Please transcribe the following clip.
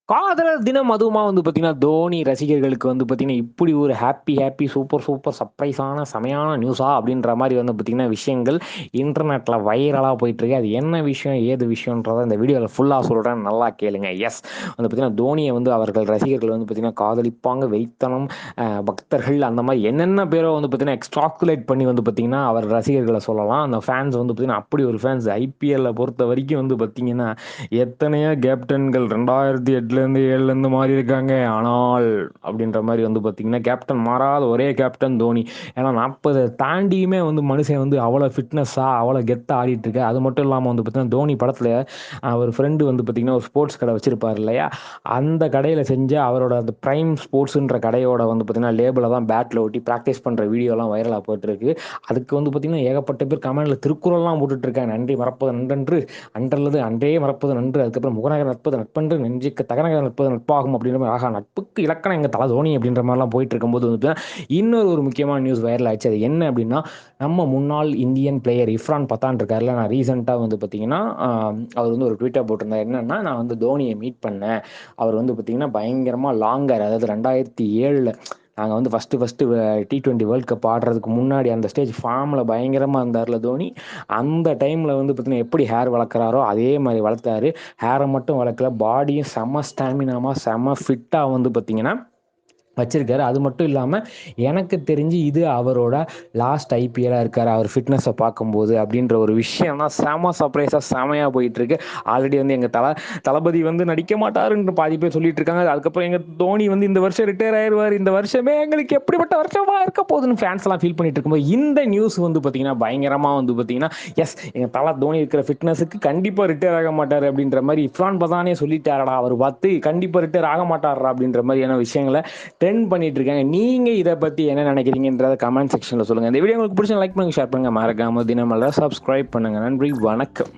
காதலர் தினம் அதுவுமா வந்து பார்த்தீங்கன்னா, தோனி ரசிகர்களுக்கு வந்து பார்த்தீங்கன்னா, இப்படி ஒரு ஹேப்பி சூப்பர் சர்ப்ரைஸான செமையான நியூஸா அப்படின்ற மாரி வந்து பார்த்தீங்கன்னா, விஷயங்கள் இன்டர்நெட்ல வைரலா போயிட்டுருக்கு. அது என்ன விஷயம், ஏது விஷயம்ன்றத இந்த வீடியோல ஃபுல்லா சொல்றேன். நல்லா கேளுங்க. எஸ் வந்து பார்த்தீங்கன்னா, தோனிய வந்து அவர்கள் ரசிகர்கள் வந்து பார்த்தீங்கன்னா, காதலிப்பாங்க, வெறித்தனம், பக்தர்கள் அந்த மாரி என்னென்ன பேரோ வந்து பார்த்தீங்கன்னா, எக்ஸ்ட்ராகுலேட் பண்ணி வந்து பார்த்தீங்கன்னா, அவர் ரசிகர்கள சொல்லலாம். அந்த ஃபேன்ஸ் வந்து பார்த்தீங்கன்னா, அப்படி ஒரு ஃபேன்ஸ் ஐபிஎல்ல பொறுத்தவரைக்கும் வந்து பார்த்தீங்கன்னா, எத்தனையோ கேப்டன்கள் 2008லேருந்து 7லேருந்து மாறி இருக்காங்க. ஆனால் அப்படின்ற மாரி வந்து பார்த்தீங்கன்னா, கேப்டன் மாறாத ஒரே கேப்டன் தோனி. ஏன்னா 40 தாண்டியுமே வந்து மனுஷன் வந்து அவ்வளோ ஃபிட்னஸா, அவ்வளோ கெத்தா ஆடிட்டு இருக்காரு. அது மட்டும் இல்லாம வந்து பார்த்தீங்கன்னா, தோனி படத்துல அவர் ஃப்ரெண்டு வந்து பார்த்தீங்கன்னா, ஒரு ஸ்போர்ட்ஸ் கடை வச்சிருப்பாரு இல்லையா? அந்த கடையில செஞ்ச அவரோட அந்த பிரைம் ஸ்போர்ட்ஸ்ன்ற கடையோட வந்து பார்த்தீங்கன்னா, லேபிள தான் பேட்ல ஒட்டி பிராக்டிஸ் பண்ற வீடியோலாம் வைரலா போயிட்டுருக்கு. அதுக்கு வந்து பார்த்தீங்கன்னா, ஏகப்பட்ட பேர் கமெண்ட்ல திருக்குறள்லாம் போட்டுட்டு இருக்காங்க. நன்றி மறப்பது நன்றன்று, அன்றல்லது அன்றே மறப்பது நன்று. அதுக்கப்புறம் முகநகர் நட்பது நட்பன்று, நெஞ்சுக்கு தகநகர் நட்பது நட்பாகும் அப்படின்ற மாரி, ஆஹா நட்புக்கு இலக்கணம் எங்க தல தோனி அப்படின்ற மாரிலாம் போயிட்டு இருக்கும்போது வந்து இன்னொரு ஒரு முக்கியமான நியூஸ் வைரல் ஆயிடுச்சு. அது என்ன அப்படின்னா, நம்ம முன்னாள் இந்தியன் பிளேயர் இர்ஃபான் பத்தான் இருக்காருல்ல, நான் ரீசெண்டா வந்து பார்த்தீங்கன்னா, அவர் வந்து ஒரு ட்வீட்டர் போட்டிருந்தார். என்னன்னா, நான் வந்து தோனிய மீட் பண்ணேன். அவர் வந்து பார்த்தீங்கன்னா, பயங்கரமா லாங்கர், அதாவது 2007ல நாங்க வந்து ஃபர்ஸ்ட்டு T20 வேர்ல்ட் கப் ஆடுறதுக்கு முன்னாடி அந்த ஸ்டேஜ் ஃபார்ம்ல பயங்கரமா இருந்தார்ல தோனி. அந்த டைம்ல வந்து பார்த்தீங்கன்னா, எப்படி ஹேர் வளர்க்குறாரோ அதே மாரி வளர்த்தாரு. ஹேரை மட்டும் வளர்க்கல, பாடியும் செம்ம ஸ்டாமினாமா, செம்ம ஃபிட்டா வந்து பார்த்தீங்கன்னா வச்சிருக்காரு. அது மட்டும் இல்லாம, எனக்கு தெரிஞ்சு இது அவரோட லாஸ்ட் ஐபிஎல்லா இருக்காரு. அவர் ஃபிட்னஸ பார்க்கும்போது அப்படின்ற ஒரு விஷயம் தான் செம சர்ப்ரைஸா செமையா போயிட்டுருக்கு. ஆல்ரெடி வந்து எங்க தளபதி வந்து நடிக்க மாட்டாருன்னு பாதி பேர் சொல்லிட்டு இருக்காங்க. அதுக்கப்புறம் எங்க தோனி வந்து இந்த வருஷம் ரிட்டயர் ஆயிருவாரு. இந்த வருஷமே எங்களுக்கு எப்படிப்பட்ட வருஷமா இருக்க போகுதுன்னு ஃபேன்ஸ் எல்லாம் ஃபீல் பண்ணிட்டு இருக்கும்போது, இந்த நியூஸ் வந்து பார்த்தீங்கன்னா, பயங்கரமா வந்து பார்த்தீங்கன்னா, எஸ் எங்க தோனி இருக்கிற ஃபிட்னஸுக்கு கண்டிப்பா ரிட்டயர் ஆக மாட்டாரு அப்படின்ற மாரி இர்ஃபான் பதானே சொல்லிட்டாரடா. அவர் பார்த்து கண்டிப்பா ரிட்டயர் ஆக மாட்டாரா அப்படின்ற மாதிரியான விஷயங்கள ட்ரெண்ட் பண்ணிட்டு இருக்காங்க. நீங்க இத பத்தி என்ன நினைக்கிறீங்கன்றத கமெண்ட் செக்ஷன்ல சொல்லுங்க. இந்த வீடியோ உங்களுக்கு பிடிச்சா லைக் பண்ணுங்க, ஷேர் பண்ணுங்க, மறக்காம தினமலர் சப்ஸ்கிரைப் பண்ணுங்க. நன்றி, வணக்கம்.